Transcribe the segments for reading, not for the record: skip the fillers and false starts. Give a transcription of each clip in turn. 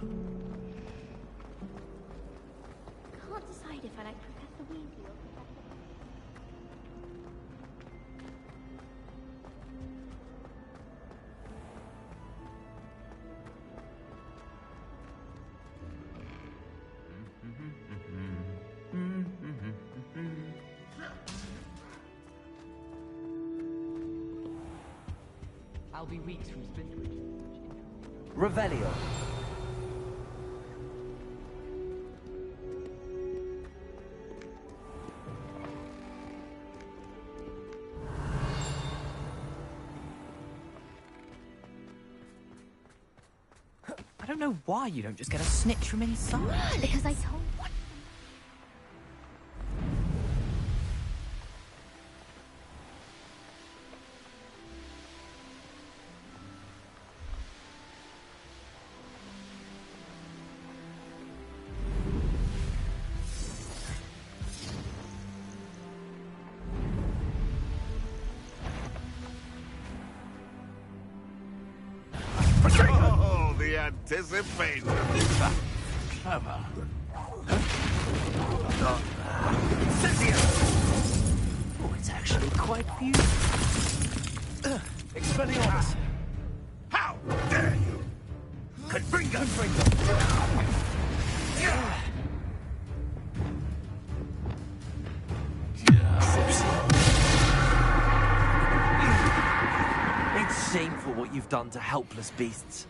Can't decide if I like Professor Weasley or Professor... I'll be weeks from Spindridge. Revelio. I don't know why you don't just get a snitch from inside. Because I told... Oh, the anticipation. Clever. Oh, it's actually quite beautiful. Expelliarmus. How dare you? Confringo. It's shameful what you've done to helpless beasts.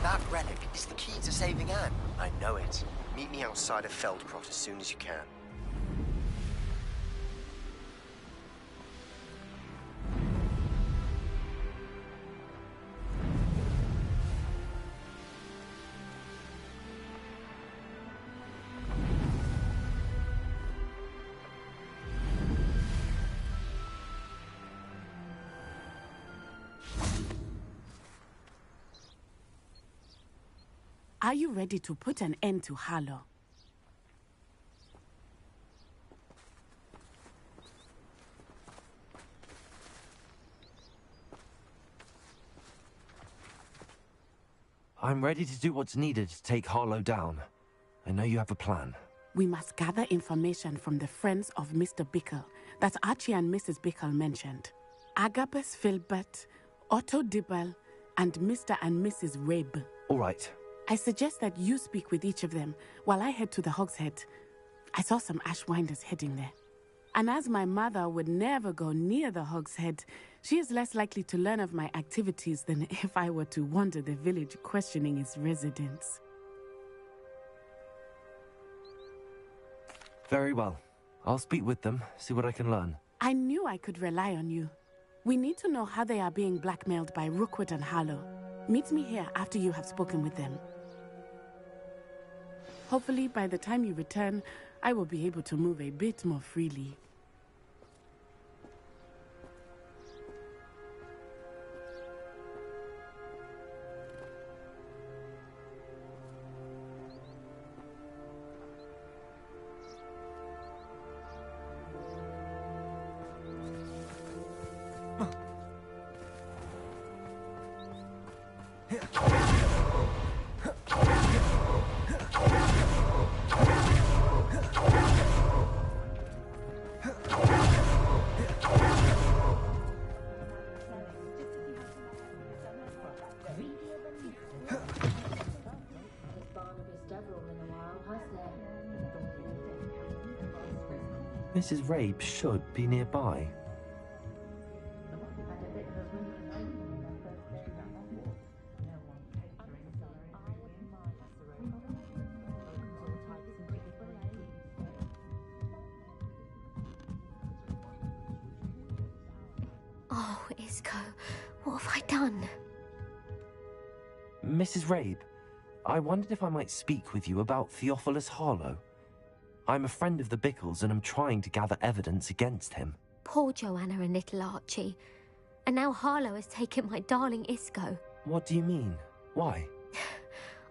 That relic is the key to saving Anne. I know it. Meet me outside of Feldcroft as soon as you can. Are you ready to put an end to Harlow? I'm ready to do what's needed to take Harlow down. I know you have a plan. We must gather information from the friends of Mr. Bickle that Archie and Mrs. Bickle mentioned. Agabus Filbert, Otto Dibble, and Mr. and Mrs. Rabe. All right. I suggest that you speak with each of them while I head to the Hogshead. I saw some Ashwinders heading there. And as my mother would never go near the Hogshead, she is less likely to learn of my activities than if I were to wander the village questioning its residents. Very well. I'll speak with them, see what I can learn. I knew I could rely on you. We need to know how they are being blackmailed by Rookwood and Harlow. Meet me here after you have spoken with them. Hopefully, by the time you return, I will be able to move a bit more freely. Mrs. Rabe should be nearby. Oh, Isco, what have I done? Mrs. Rabe, I wondered if I might speak with you about Theophilus Harlow. I'm a friend of the Bickles and am trying to gather evidence against him. Poor Joanna and little Archie. And now Harlow has taken my darling Isco. What do you mean? Why?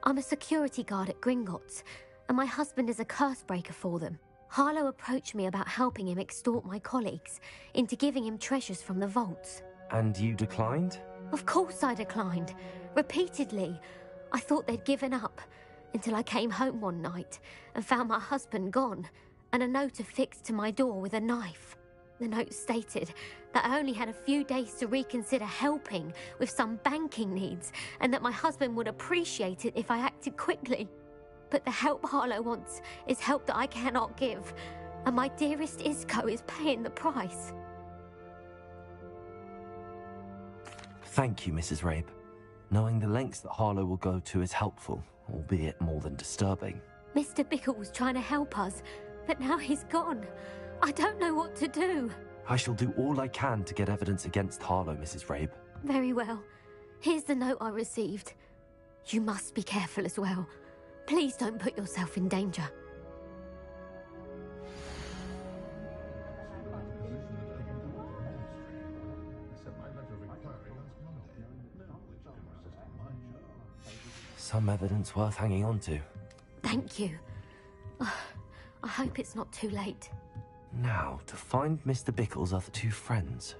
I'm a security guard at Gringotts, and my husband is a curse breaker for them. Harlow approached me about helping him extort my colleagues into giving him treasures from the vaults. And you declined? Of course I declined. Repeatedly. I thought they'd given up, until I came home one night and found my husband gone, and a note affixed to my door with a knife. The note stated that I only had a few days to reconsider helping with some banking needs, and that my husband would appreciate it if I acted quickly. But the help Harlow wants is help that I cannot give, and my dearest Isco is paying the price. Thank you, Mrs. Rabe. Knowing the lengths that Harlow will go to is helpful, albeit more than disturbing. Mr. Bickle was trying to help us, but now he's gone. I don't know what to do. I shall do all I can to get evidence against Harlow, Mrs. Rabe. Very well. Here's the note I received. You must be careful as well. Please don't put yourself in danger. Some evidence worth hanging on to. Thank you. I hope it's not too late. Now, to find Mr. Bickle's other two friends.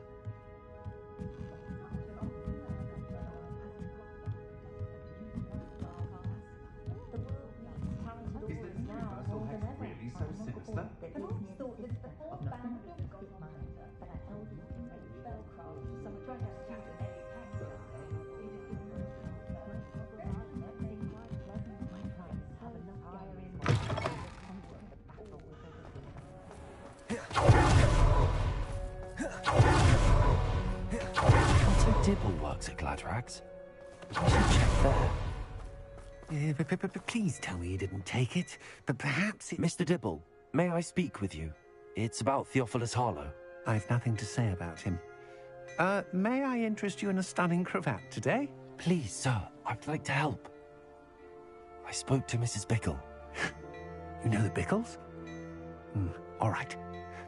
Dibble works at Gladrax. I should check there. But please tell me you didn't take it. But perhaps it... Mr. Dibble, may I speak with you? It's about Theophilus Harlow. I've nothing to say about him. May I interest you in a stunning cravat today? Please, sir, I'd like to help. I spoke to Mrs. Bickle. You know the Bickles? All right.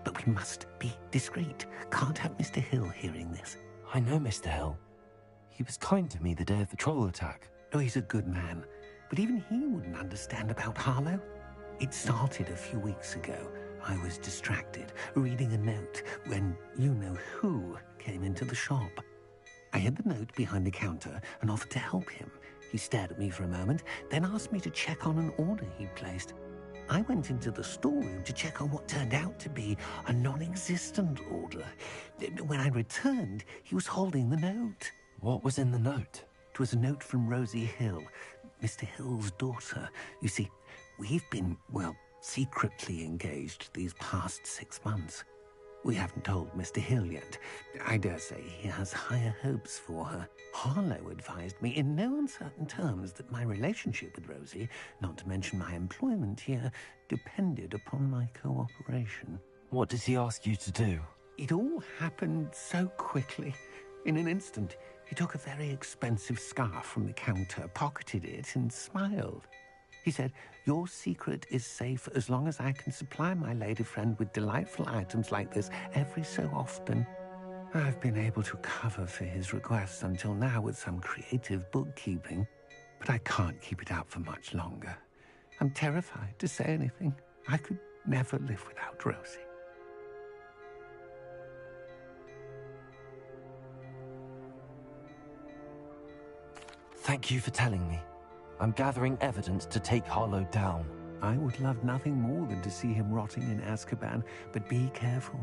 But we must be discreet. Can't have Mr. Hill hearing this. I know Mr. Hill. He was kind to me the day of the troll attack. Oh, he's a good man. But even he wouldn't understand about Harlow. It started a few weeks ago. I was distracted, reading a note, when you-know-who came into the shop. I hid the note behind the counter and offered to help him. He stared at me for a moment, then asked me to check on an order he'd placed. I went into the storeroom to check on what turned out to be a non-existent order. When I returned, he was holding the note. What was in the note? It was a note from Rosie Hill, Mr. Hill's daughter. You see, we've been, well, secretly engaged these past 6 months. We haven't told Mr. Hill yet. I dare say he has higher hopes for her. Harlow advised me in no uncertain terms that my relationship with Rosie, not to mention my employment here, depended upon my cooperation. What does he ask you to do? It all happened so quickly. In an instant, he took a very expensive scarf from the counter, pocketed it, and smiled. He said, "Your secret is safe as long as I can supply my lady friend with delightful items like this every so often." I've been able to cover for his requests until now with some creative bookkeeping, but I can't keep it up for much longer. I'm terrified to say anything. I could never live without Rosie. Thank you for telling me. I'm gathering evidence to take Harlow down. I would love nothing more than to see him rotting in Azkaban, but be careful.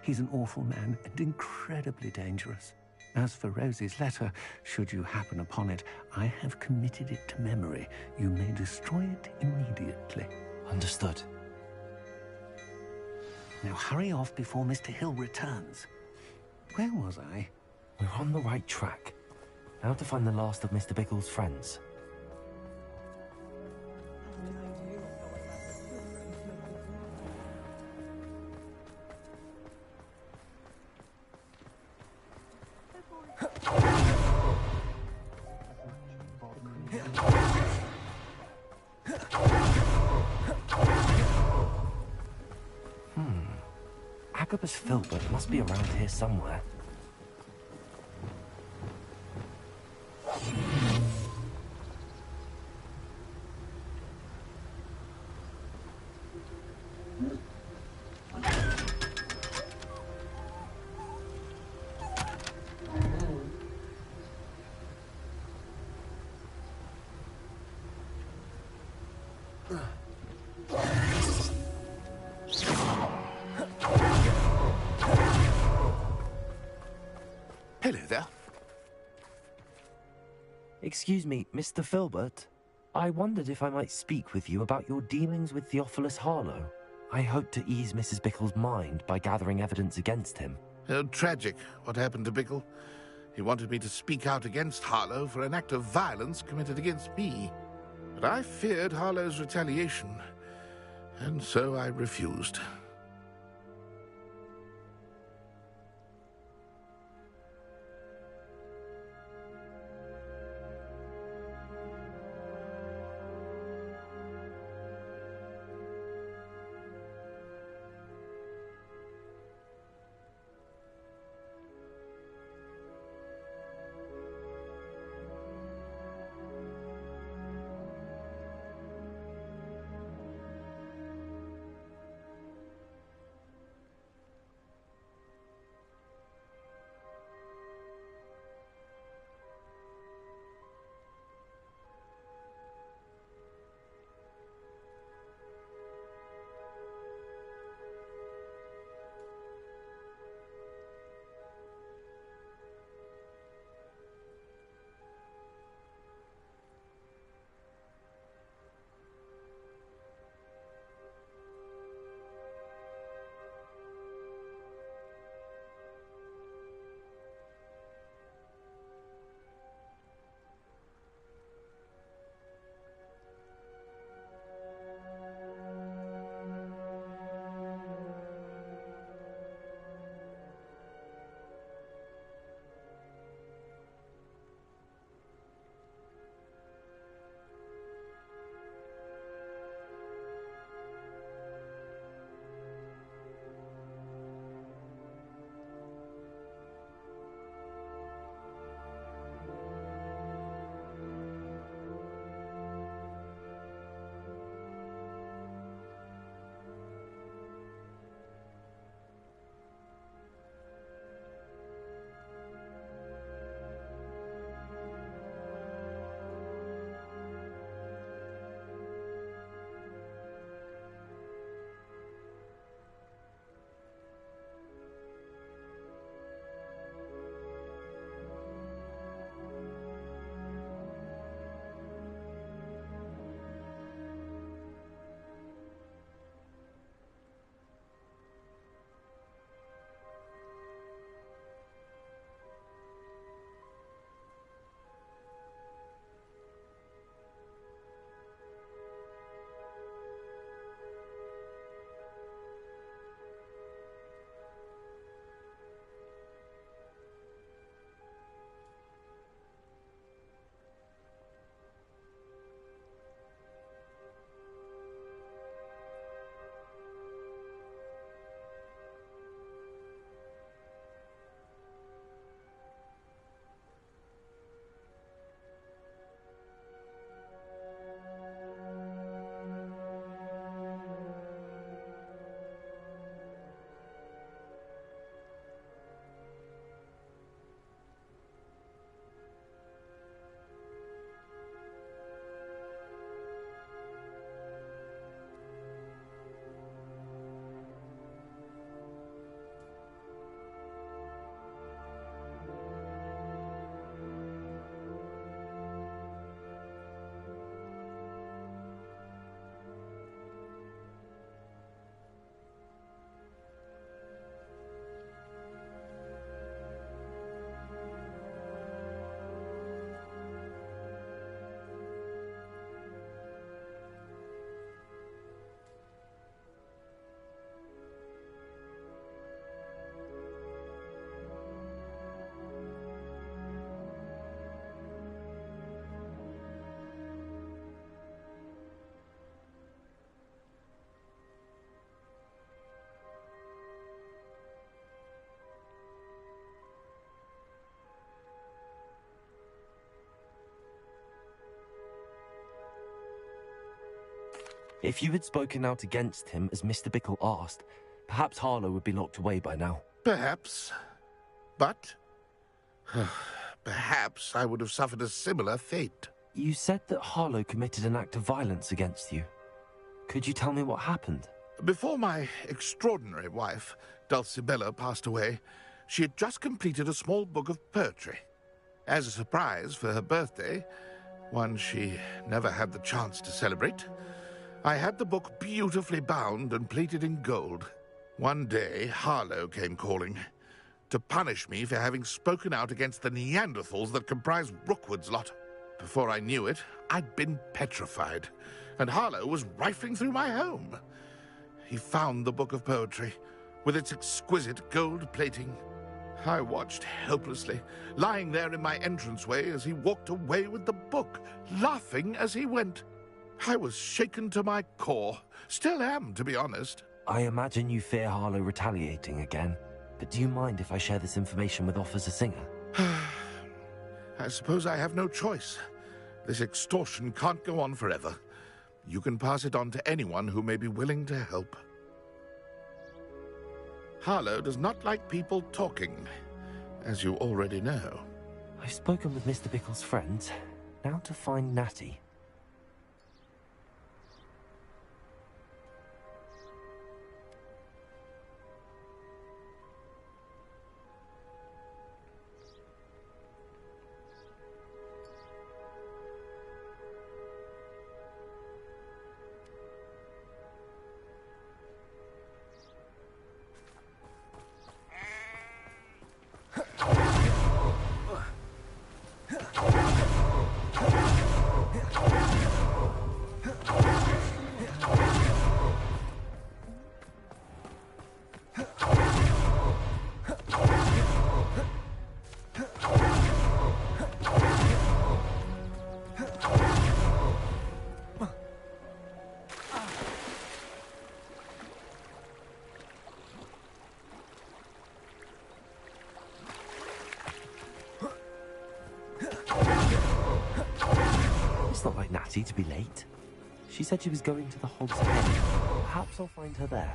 He's an awful man and incredibly dangerous. As for Rosie's letter, should you happen upon it, I have committed it to memory. You may destroy it immediately. Understood. Now hurry off before Mr. Hill returns. Where was I? We're on the right track. Now to find the last of Mr. Bickle's friends. Octopus Filbert must be around here somewhere. Hello there. Excuse me, Mr. Filbert. I wondered if I might speak with you about your dealings with Theophilus Harlow. I hope to ease Mrs. Bickle's mind by gathering evidence against him. Tragic, what happened to Bickle. He wanted me to speak out against Harlow for an act of violence committed against me. But I feared Harlow's retaliation, and so I refused. If you had spoken out against him, as Mr. Bickle asked, perhaps Harlow would be locked away by now. Perhaps. But perhaps I would have suffered a similar fate. You said that Harlow committed an act of violence against you. Could you tell me what happened? Before my extraordinary wife, Dulcibella, passed away, she had just completed a small book of poetry. As a surprise for her birthday, one she never had the chance to celebrate, I had the book beautifully bound and plated in gold. One day, Harlow came calling to punish me for having spoken out against the Neanderthals that comprise Rookwood's lot. Before I knew it, I'd been petrified, and Harlow was rifling through my home. He found the book of poetry, with its exquisite gold plating. I watched helplessly, lying there in my entranceway as he walked away with the book, laughing as he went. I was shaken to my core. Still am, to be honest. I imagine you fear Harlow retaliating again, but do you mind if I share this information with Officer Singer? I suppose I have no choice. This extortion can't go on forever. You can pass it on to anyone who may be willing to help. Harlow does not like people talking, as you already know. I've spoken with Mr. Bickle's friends. Now to find Natty. It's not like Natty to be late. She said she was going to the Hog's Head. Perhaps I'll find her there.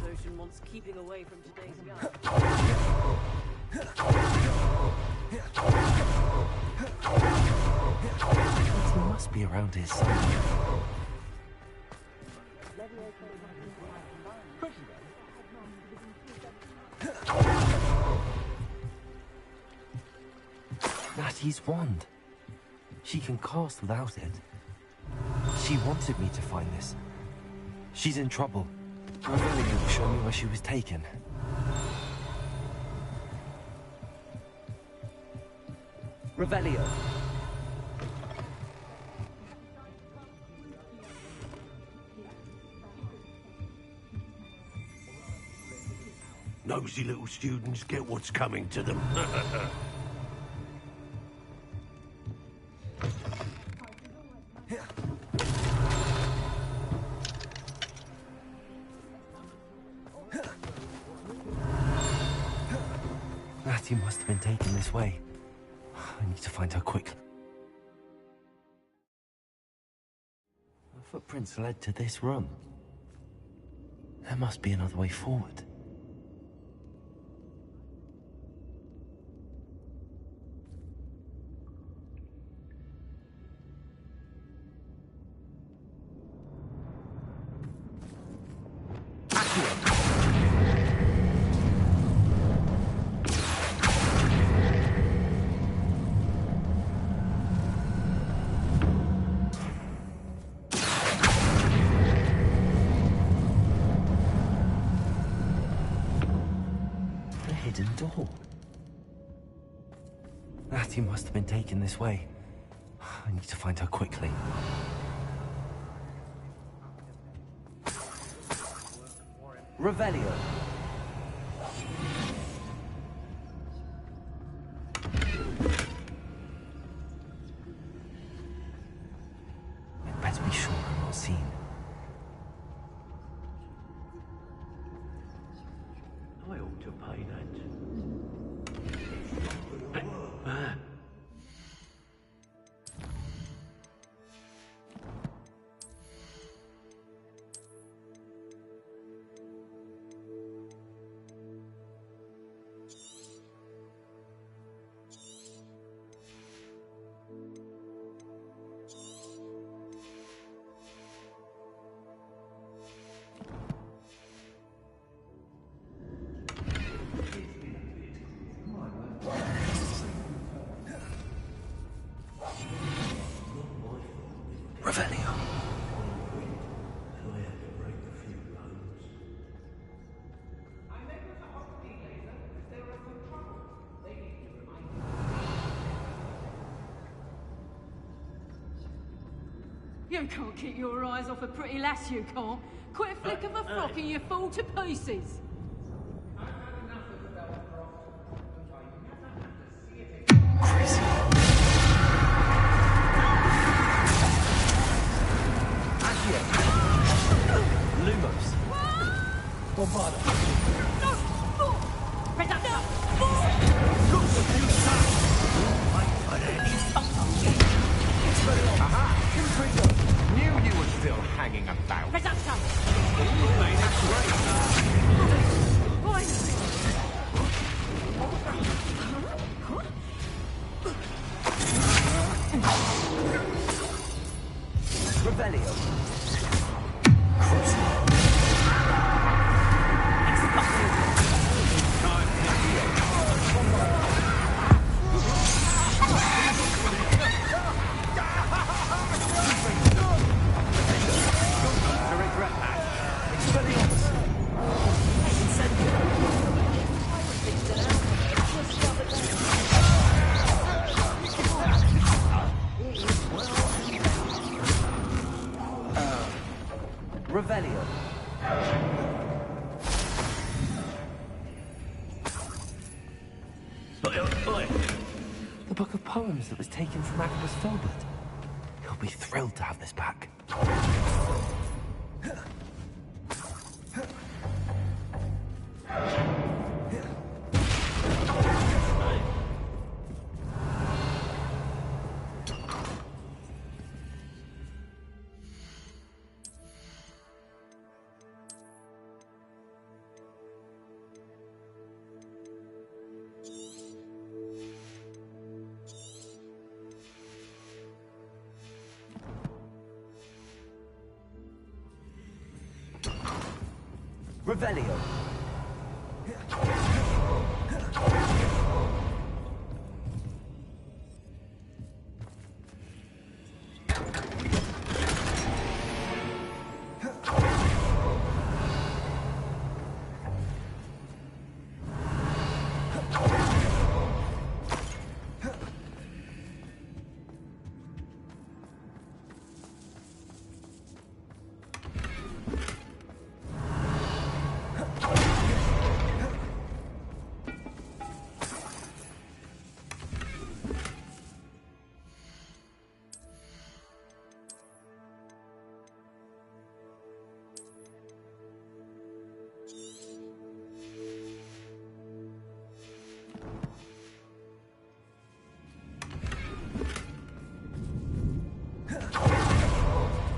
This wants keeping away from today's gun. He must be around here somewhere. Natty's wand. She can cast without it. She wanted me to find this. She's in trouble. Revelio will show me where she was taken. Revelio. Nosy little students get what's coming to them. Natty must have been taken this way. I need to find her quickly. The footprints led to this room. There must be another way forward. Hidden door. Natty must have been taken this way. I need to find her quickly. Revelio. I'd better be sure I'm not seen. I ought to pay that. You can't keep your eyes off a pretty lass, you can't. Quit a flick of a frock and you fall to pieces. Crazy. Accio. Lumos. Bombarda. Aha! Confringo! Knew you were still hanging about. Revelio. Revelio. The book of poems that was taken from Agabus Filbert. He'll be thrilled to have this back. Revelio.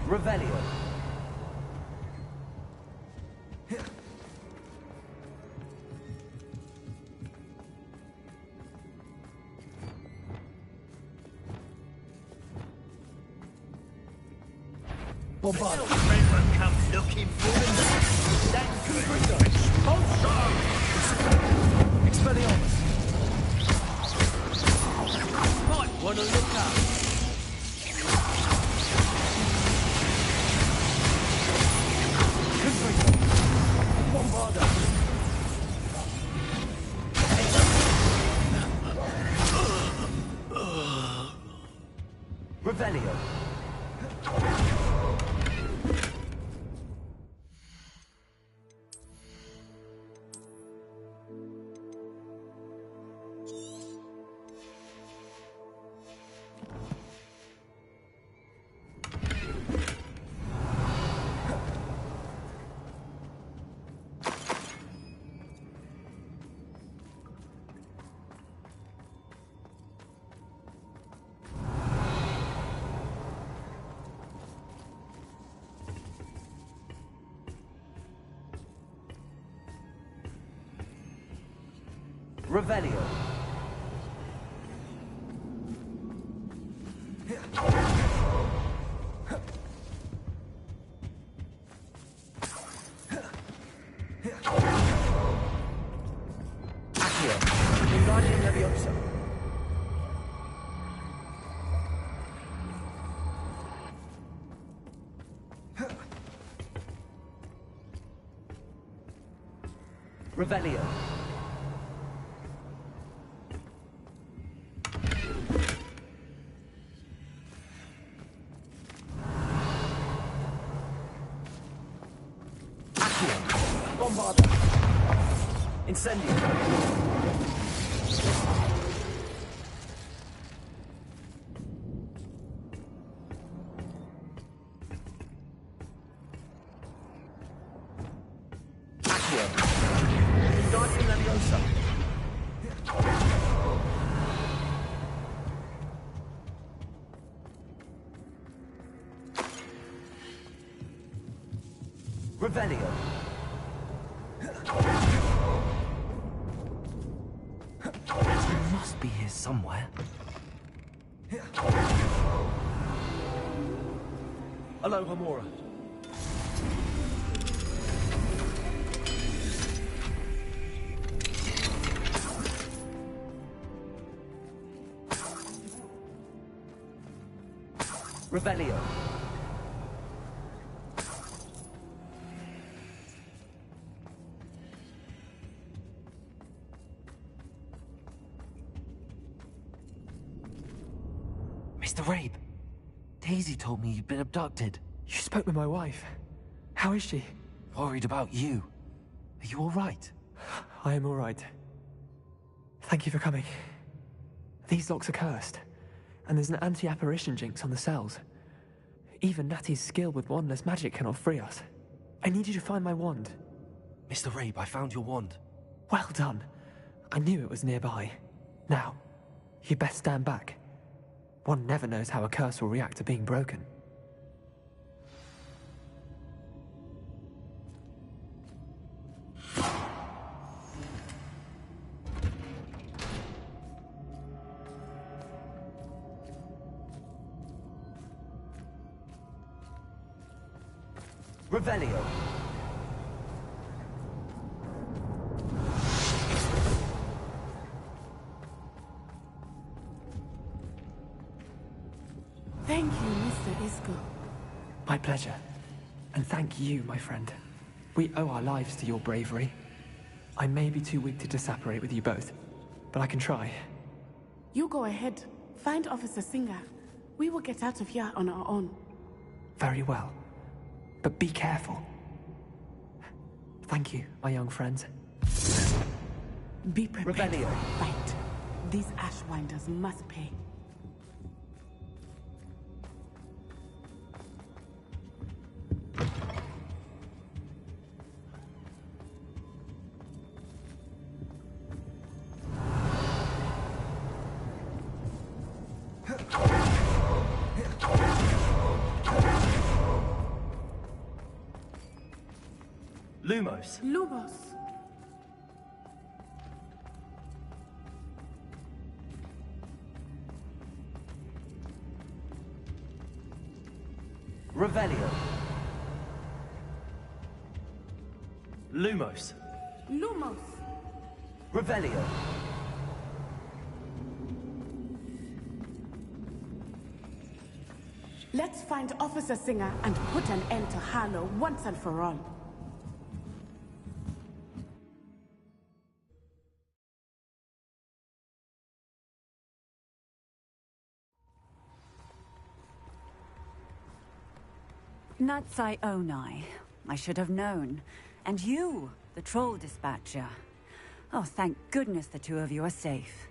Revelio. Bombarda. Come looking for me. That's good. Expelliarmus. Might want to look up. Bombarda. Revelio. Revelio. Accio. Wingardium Leviosa. Revelio. Accio! Bombarda! Incendio! Accio! Guardian Leviosa! Revelio! It must be here somewhere. Aloha Mora. Revelio. Mr. Rabe, Daisy told me you'd been abducted. You spoke with my wife. How is she? Worried about you. Are you all right? I am all right. Thank you for coming. These locks are cursed, and there's an anti-apparition jinx on the cells. Even Natty's skill with wandless magic cannot free us. I need you to find my wand. Mr. Rabe, I found your wand. Well done. I knew it was nearby. Now, you best stand back. One never knows how a curse will react to being broken. Revelio. Thank you, Mr. Isco. My pleasure. And thank you, my friend. We owe our lives to your bravery. I may be too weak to disapparate with you both, but I can try. You go ahead. Find Officer Singer. We will get out of here on our own. Very well. But be careful. Thank you, my young friends. Be prepared Revelio. for a fight. These Ashwinders must pay. Lumos. Lumos. Revelio. Lumos. Lumos. Revelio. Let's find Officer Singer and put an end to Harlow once and for all. Natsai Onai. I should have known. And you, the troll dispatcher. Oh, thank goodness the two of you are safe.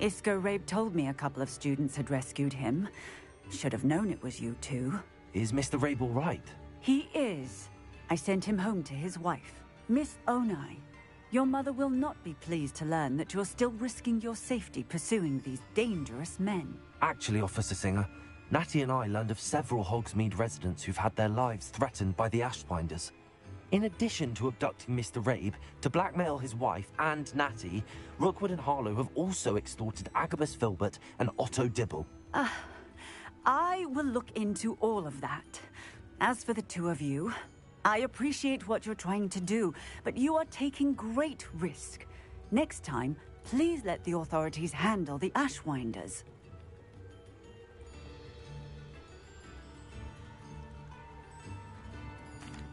Isco Rabe told me a couple of students had rescued him. Should have known it was you two. Is Mr. Rabe all right? He is. I sent him home to his wife, Miss Onai. Your mother will not be pleased to learn that you're still risking your safety pursuing these dangerous men. Actually, Officer Singer, Natty and I learned of several Hogsmeade residents who've had their lives threatened by the Ashwinders. In addition to abducting Mr. Rabe to blackmail his wife and Natty, Rookwood and Harlow have also extorted Agabus Filbert and Otto Dibble. I will look into all of that. As for the two of you, I appreciate what you're trying to do, but you are taking great risk. Next time, please let the authorities handle the Ashwinders.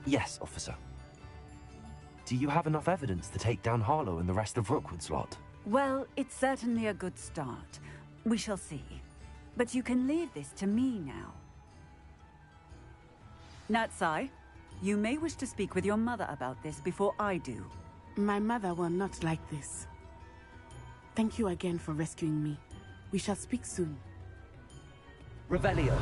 Yes, officer. Do you have enough evidence to take down Harlow and the rest of Rookwood's lot? Well, it's certainly a good start. We shall see. But you can leave this to me now. Natsai, you may wish to speak with your mother about this before I do. My mother will not like this. Thank you again for rescuing me. We shall speak soon. Revelio.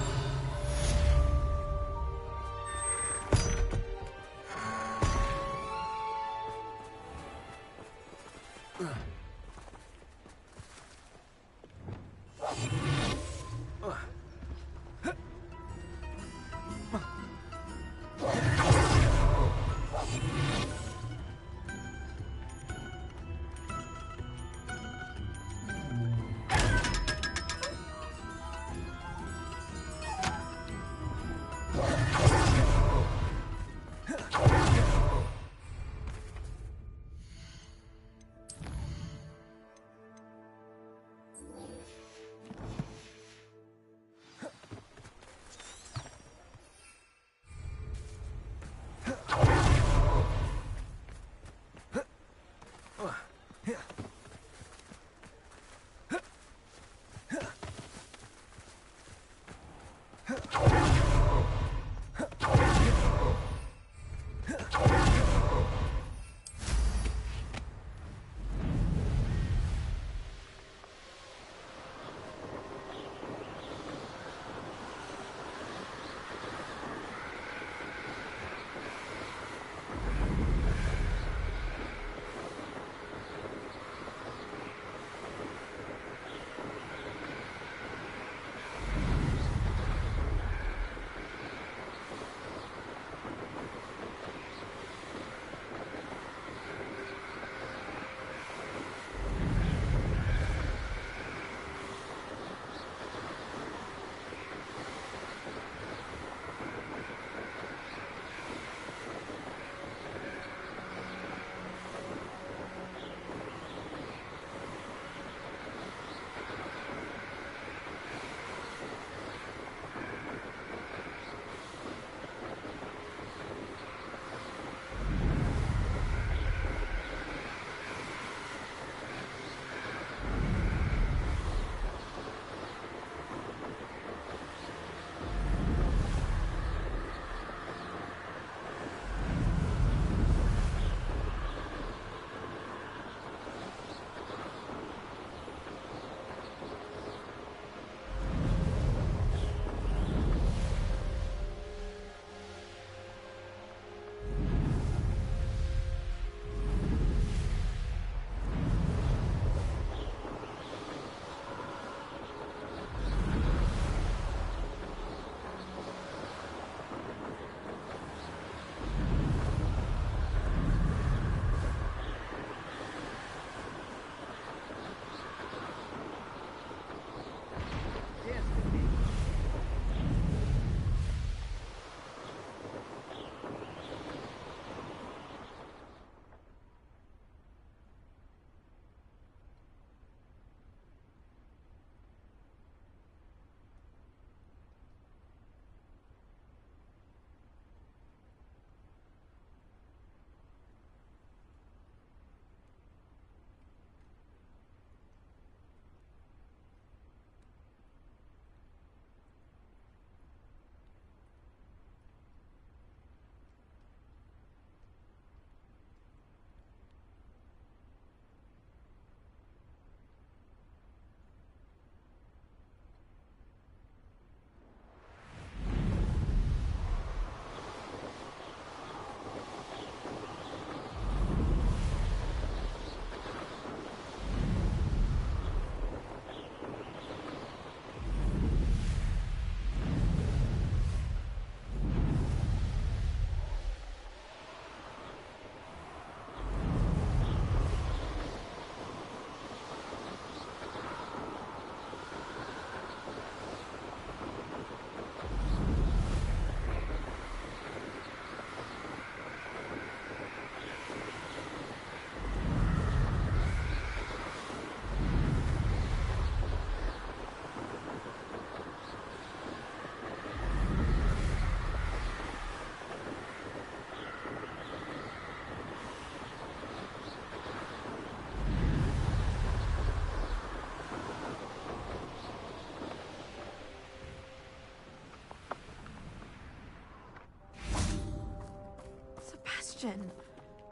question.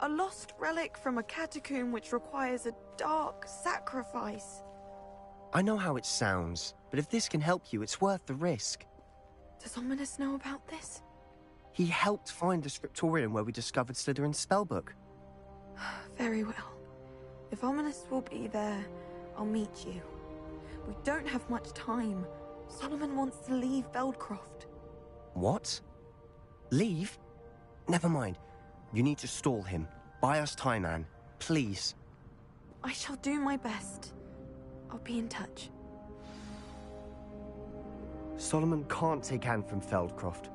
A lost relic from a catacomb which requires a dark sacrifice. I know how it sounds, but if this can help you, it's worth the risk. Does Ominis know about this? He helped find the scriptorium where we discovered Slytherin's spellbook. Very well. If Ominis will be there, I'll meet you. We don't have much time. Solomon wants to leave Feldcroft. What? Leave? Never mind. You need to stall him. Buy us time, Anne. Please. I shall do my best. I'll be in touch. Solomon can't take Anne from Feldcroft.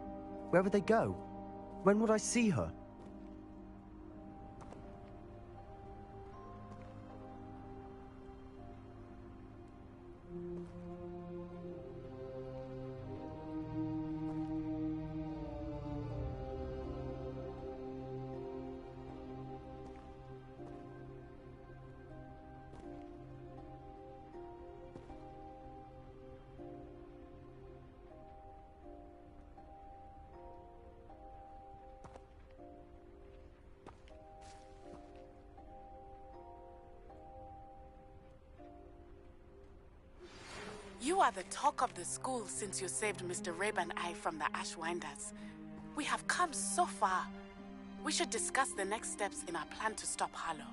Where would they go? When would I see her? You are the talk of the school since you saved Mr. Rabe and I from the Ashwinders. We have come so far. We should discuss the next steps in our plan to stop Harlow.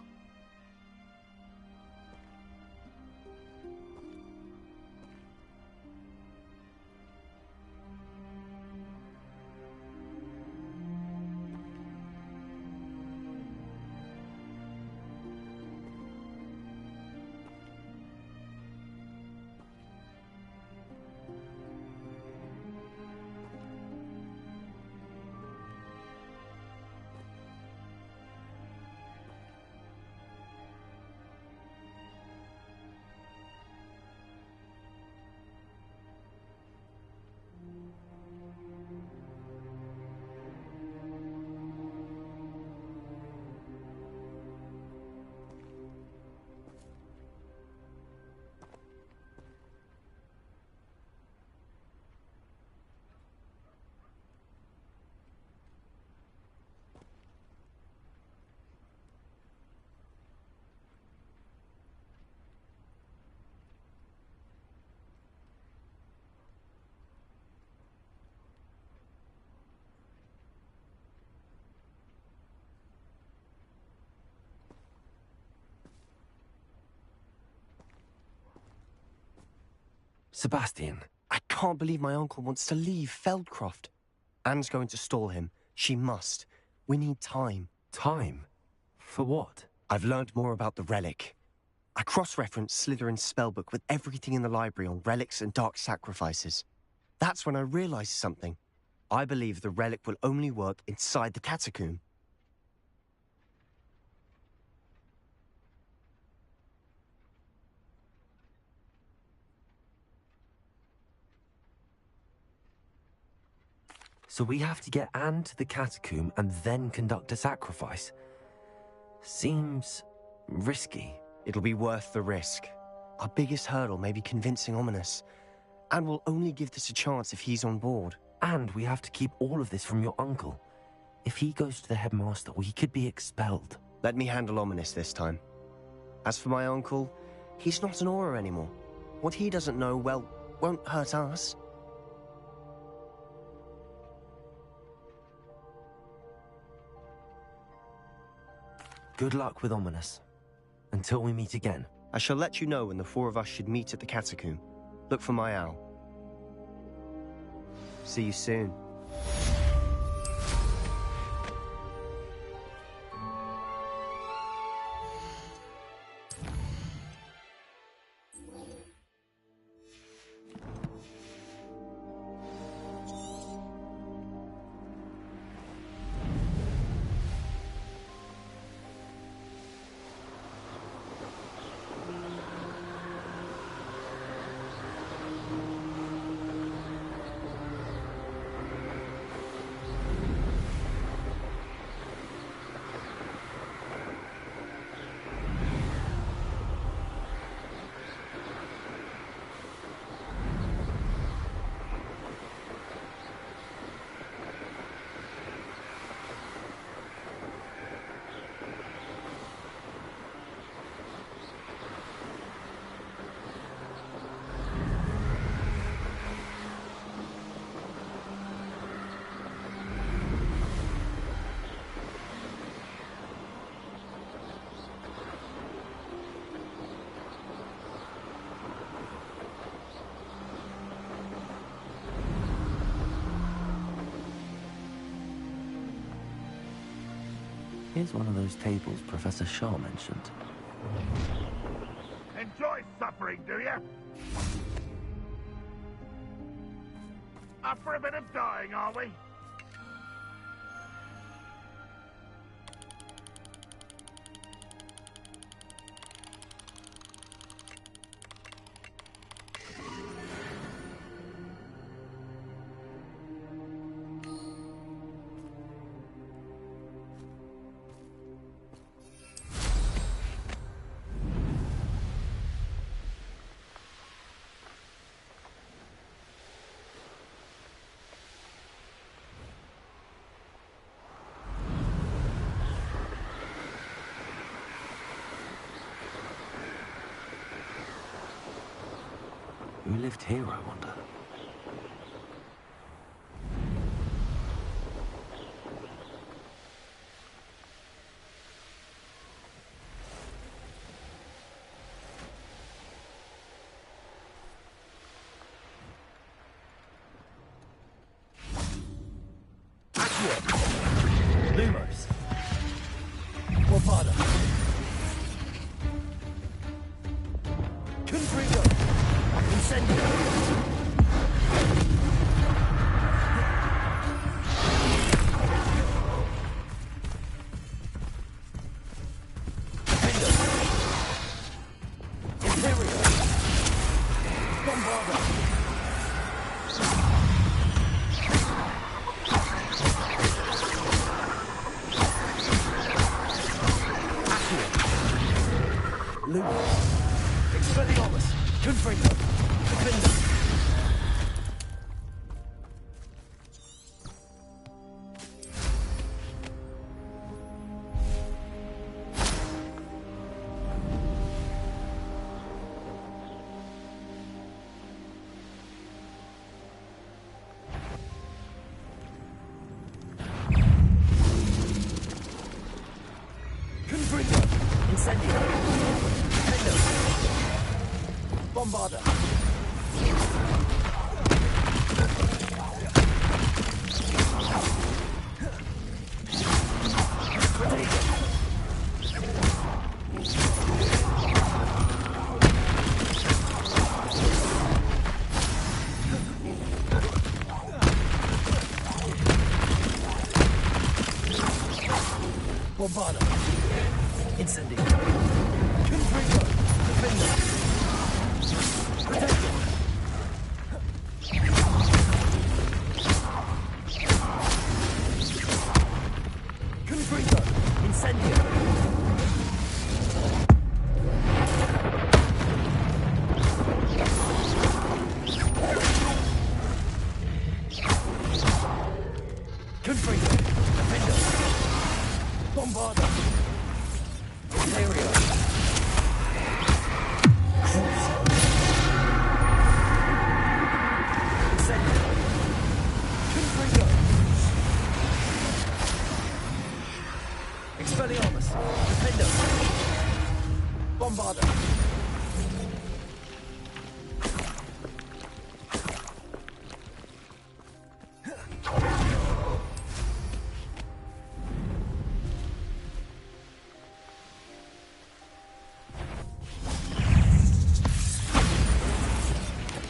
Sebastian. I can't believe my uncle wants to leave Feldcroft. Anne's going to stall him. She must. We need time. Time? For what? I've learned more about the relic. I cross-referenced Slytherin's spellbook with everything in the library on relics and dark sacrifices. That's when I realized something. I believe the relic will only work inside the catacomb. So we have to get Anne to the catacomb and then conduct a sacrifice. Seems risky. It'll be worth the risk. Our biggest hurdle may be convincing Ominis. And we'll only give this a chance if he's on board. And we have to keep all of this from your uncle. If he goes to the headmaster, we could be expelled. Let me handle Ominis this time. As for my uncle, he's not an Auror anymore. What he doesn't know, well, won't hurt us. Good luck with Ominis. Until we meet again. I shall let you know when the four of us should meet at the catacomb. Look for my owl. See you soon. Here's one of those tables Professor Shaw mentioned. Enjoy suffering, do you? Up for a bit of dying, are we? Who lived here, I wonder? Lumos. Warpada. Confringo. Incendio. Bombarda. Bombarda. Incendio. Confringo. Defender. Confringo. Incendio. Confringo. Defender. Bombarda. Ontario. Expelliarmus! Defender! Bombarda!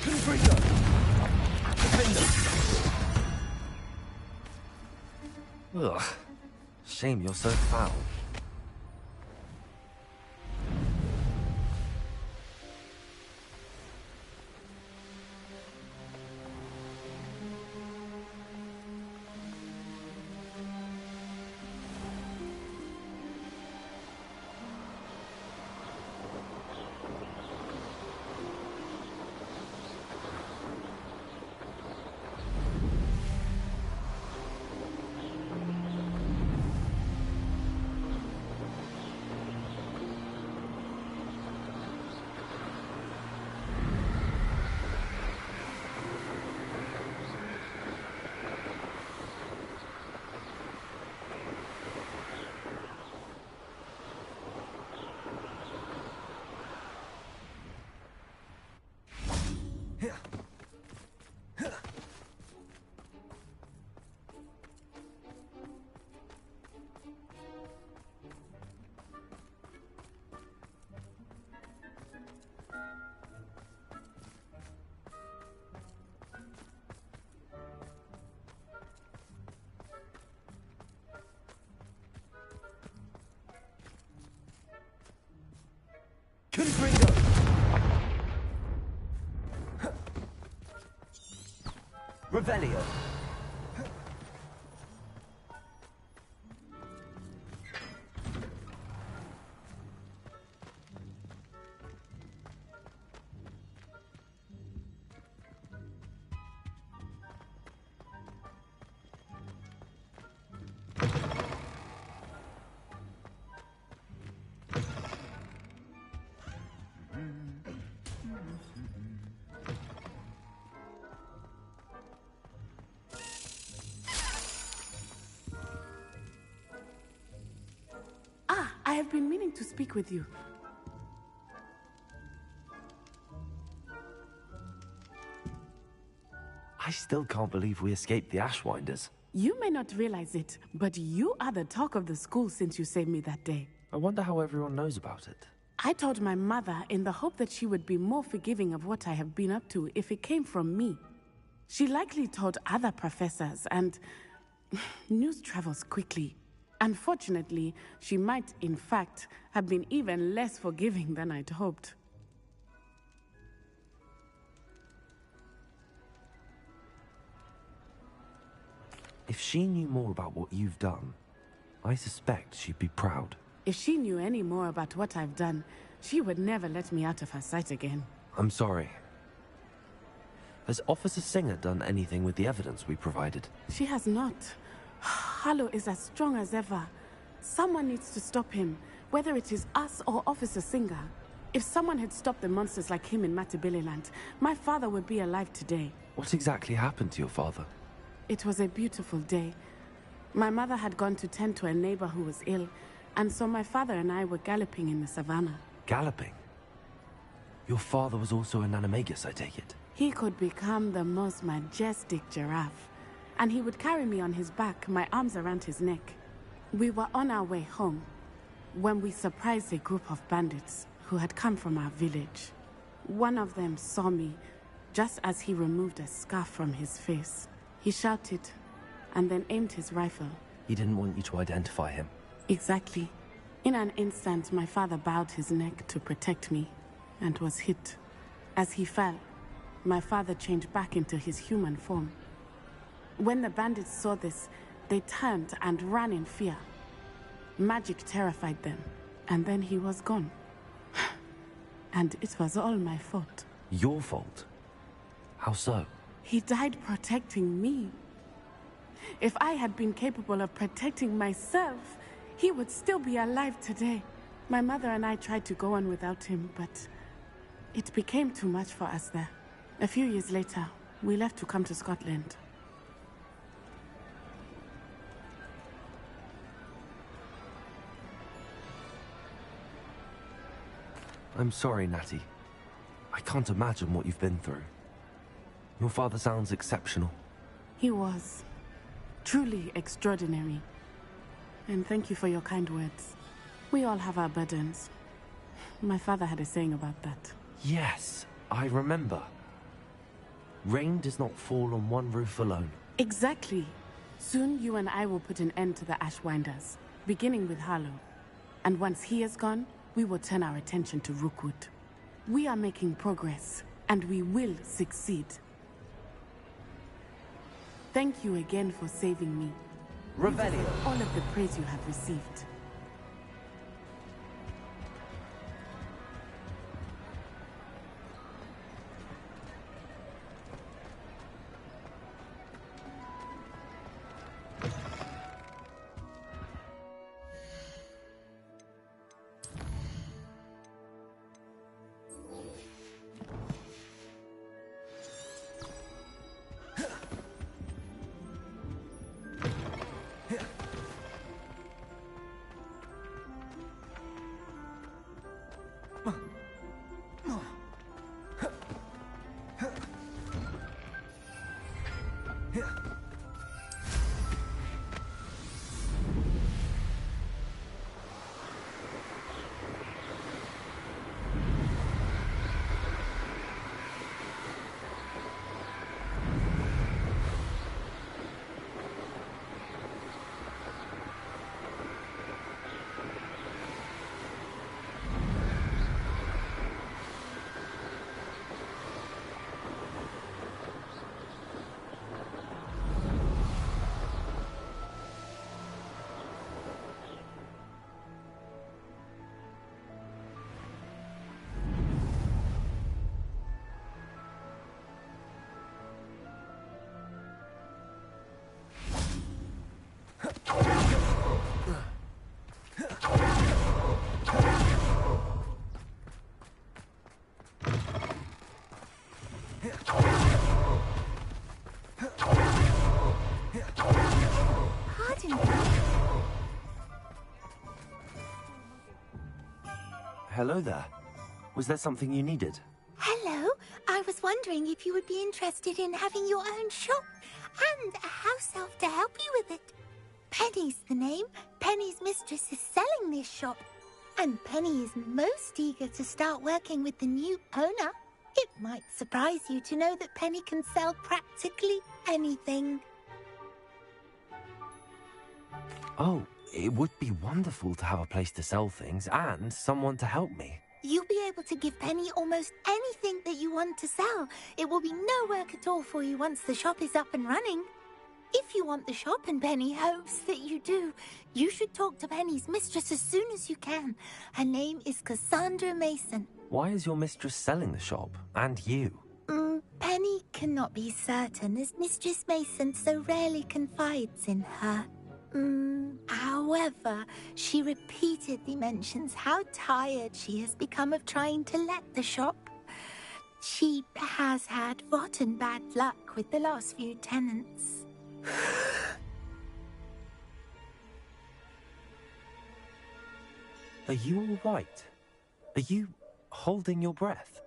Confringo! Defender! Ugh. Shame you're so foul. Revelio. I have been meaning to speak with you. I still can't believe we escaped the Ashwinders. You may not realize it, but you are the talk of the school since you saved me that day. I wonder how everyone knows about it. I told my mother in the hope that she would be more forgiving of what I have been up to if it came from me. She likely told other professors, and news travels quickly. Unfortunately, she might, in fact, have been even less forgiving than I'd hoped. If she knew more about what you've done, I suspect she'd be proud. If she knew any more about what I've done, she would never let me out of her sight again. I'm sorry. Has Officer Singer done anything with the evidence we provided? She has not. Harlow is as strong as ever. Someone needs to stop him, whether it is us or Officer Singer. If someone had stopped the monsters like him in Matabeleland, my father would be alive today. What exactly happened to your father? It was a beautiful day. My mother had gone to tend to a neighbor who was ill, and so my father and I were galloping in the savannah. Galloping? Your father was also an animagus, I take it? He could become the most majestic giraffe, and he would carry me on his back, my arms around his neck. We were on our way home when we surprised a group of bandits who had come from our village. One of them saw me just as he removed a scarf from his face. He shouted and then aimed his rifle. He didn't want you to identify him. Exactly. In an instant, my father bowed his neck to protect me and was hit. As he fell, my father changed back into his human form. When the bandits saw this, they turned and ran in fear. Magic terrified them, and then he was gone. And it was all my fault. Your fault? How so? He died protecting me. If I had been capable of protecting myself, he would still be alive today. My mother and I tried to go on without him, but it became too much for us there. A few years later, we left to come to Scotland. I'm sorry, Natty. I can't imagine what you've been through. Your father sounds exceptional. He was. Truly extraordinary. And thank you for your kind words. We all have our burdens. My father had a saying about that. Yes, I remember. Rain does not fall on one roof alone. Exactly. Soon you and I will put an end to the Ashwinders, beginning with Harlow. And once he is gone, we will turn our attention to Rookwood. We are making progress, and we will succeed. Thank you again for saving me. Revelio. All of the praise you have received. hello there. Was there something you needed? Hello. I was wondering if you would be interested in having your own shop and a house elf to help you with it. Penny's the name. Penny's mistress is selling this shop. And Penny is most eager to start working with the new owner. It might surprise you to know that Penny can sell practically anything. Oh, it would be wonderful to have a place to sell things and someone to help me. You'll be able to give Penny almost anything that you want to sell. It will be no work at all for you once the shop is up and running. If you want the shop and Penny hopes that you do, you should talk to Penny's mistress as soon as you can. Her name is Cassandra Mason. Why is your mistress selling the shop? And you? Penny cannot be certain, as Mistress Mason so rarely confides in her. However, she repeatedly mentions how tired she has become of trying to let the shop. She has had rotten bad luck with the last few tenants. Are you all right? Are you holding your breath?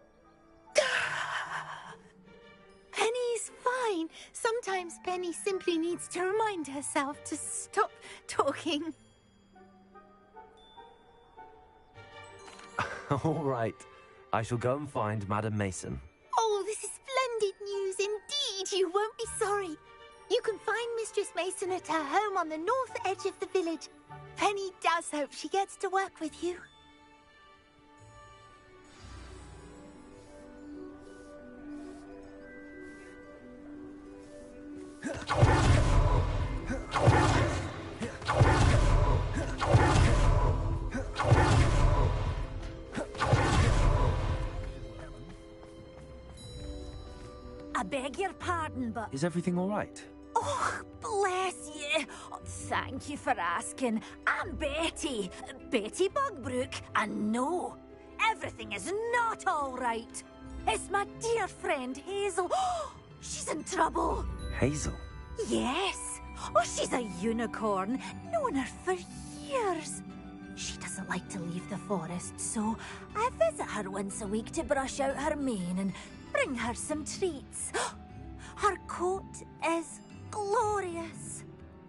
Penny's fine. Sometimes Penny simply needs to remind herself to stop talking. All right. I shall go and find Madam Mason. Oh, this is splendid news indeed. You won't be sorry. You can find Mistress Mason at her home on the north edge of the village. Penny does hope she gets to work with you. I beg your pardon, but... Is everything all right? Oh, bless you. Oh, thank you for asking. I'm Betty. Betty Bugbrook. And no, everything is not all right. It's my dear friend Hazel. Oh, she's in trouble. Hazel? Yes. Oh, she's a unicorn. Known her for years. She doesn't like to leave the forest, so I visit her once a week to brush out her mane and bring her some treats. Her coat is glorious.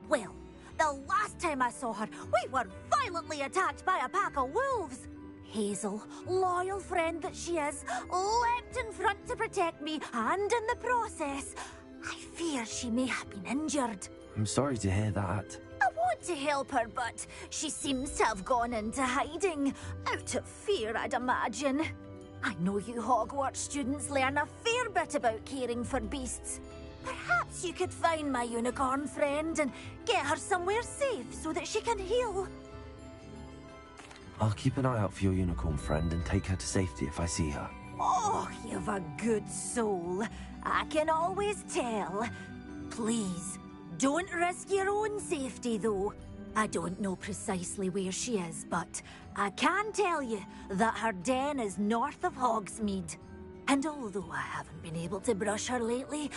Well, the last time I saw her, we were violently attacked by a pack of wolves. Hazel, loyal friend that she is, leapt in front to protect me, and in the process, I fear she may have been injured. I'm sorry to hear that. I want to help her, but she seems to have gone into hiding. Out of fear, I'd imagine. I know you Hogwarts students learn a fair bit about caring for beasts. Perhaps you could find my unicorn friend and get her somewhere safe so that she can heal. I'll keep an eye out for your unicorn friend and take her to safety if I see her. Oh, you've a good soul. I can always tell. Please, don't risk your own safety, though. I don't know precisely where she is, but I can tell you that her den is north of Hogsmeade. And although I haven't been able to brush her lately,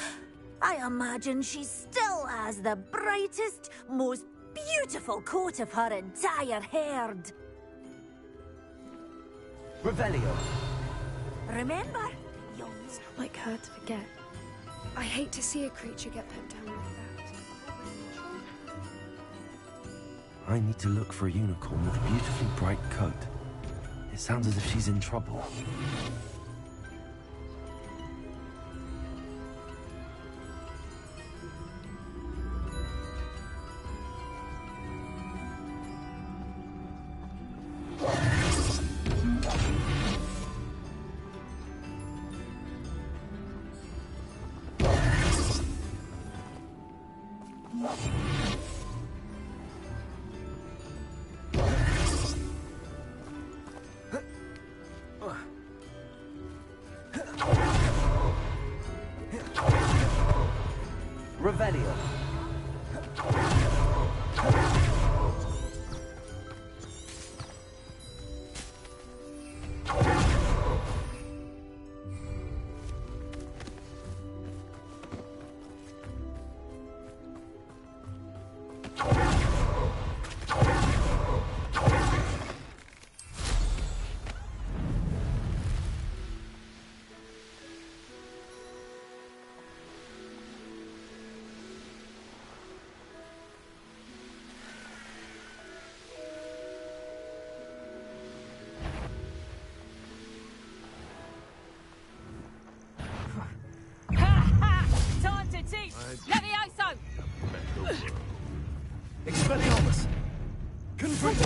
I imagine she still has the brightest, most beautiful coat of her entire herd. Revelio. Remember, you'll... It's not like her to forget. I hate to see a creature get put down like that. I need to look for a unicorn with a beautifully bright coat. It sounds as if she's in trouble. Revelio. Expelliarmus! Confringo!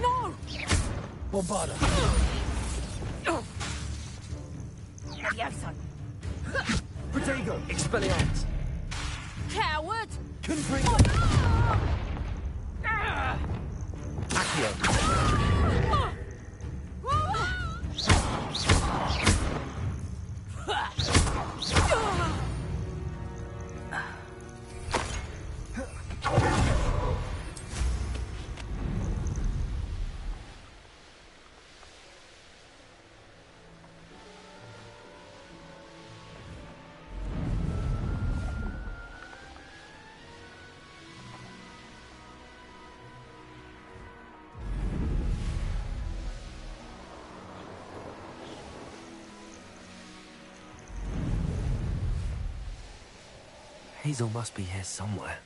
No! Bombarda! Levioso! Protego! Expelliarmus! Coward! Confringo! Accio! Hazel must be here somewhere.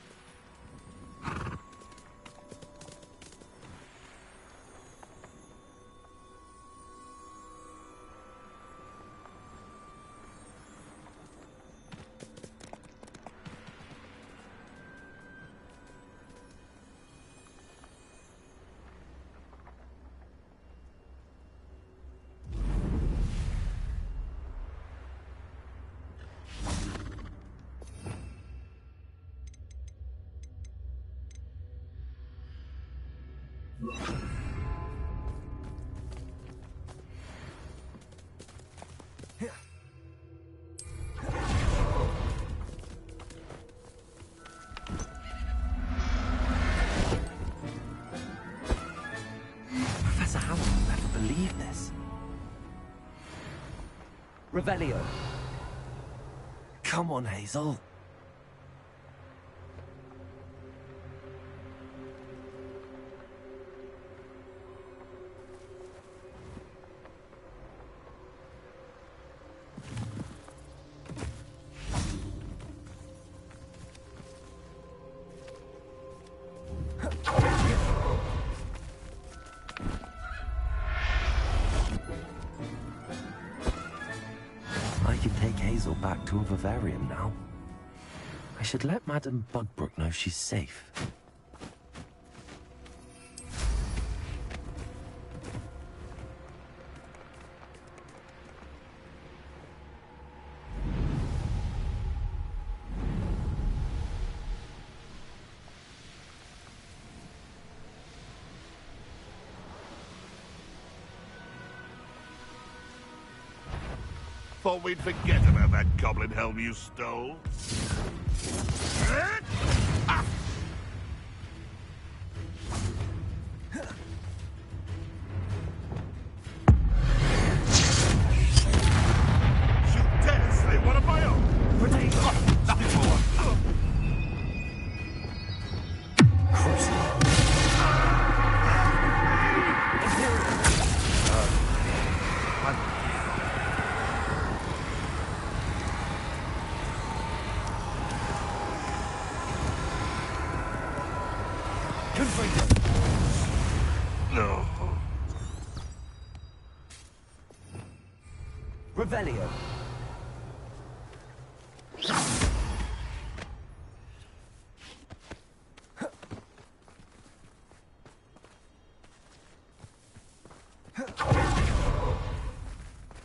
Professor Howard will never believe this. Revelio! Come on, Hazel. I can take Hazel back to a vivarium now. I should let Madame Bugbrook know she's safe. Thought we'd forget about that goblin helm you stole. You dare say one of my own? Nothing more. No. Revelio!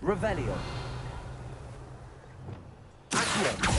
Revelio! Accio!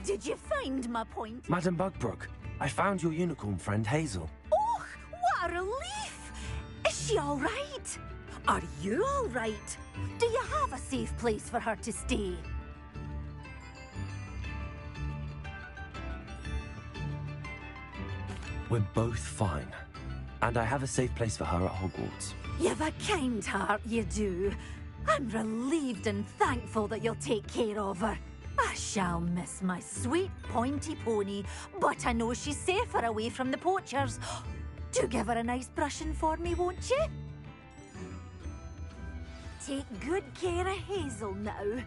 Did you find my point? Madame Bugbrook, I found your unicorn friend Hazel. Oh, what a relief! she all right? Are you all right? Do you have a safe place for her to stay? We're both fine. And I have a safe place for her at Hogwarts. You've a kind heart, you do. I'm relieved and thankful that you'll take care of her. I shall miss my sweet pointy pony, but I know she's safer away from the poachers. Do give her a nice brushing for me, won't you? Take good care of Hazel now.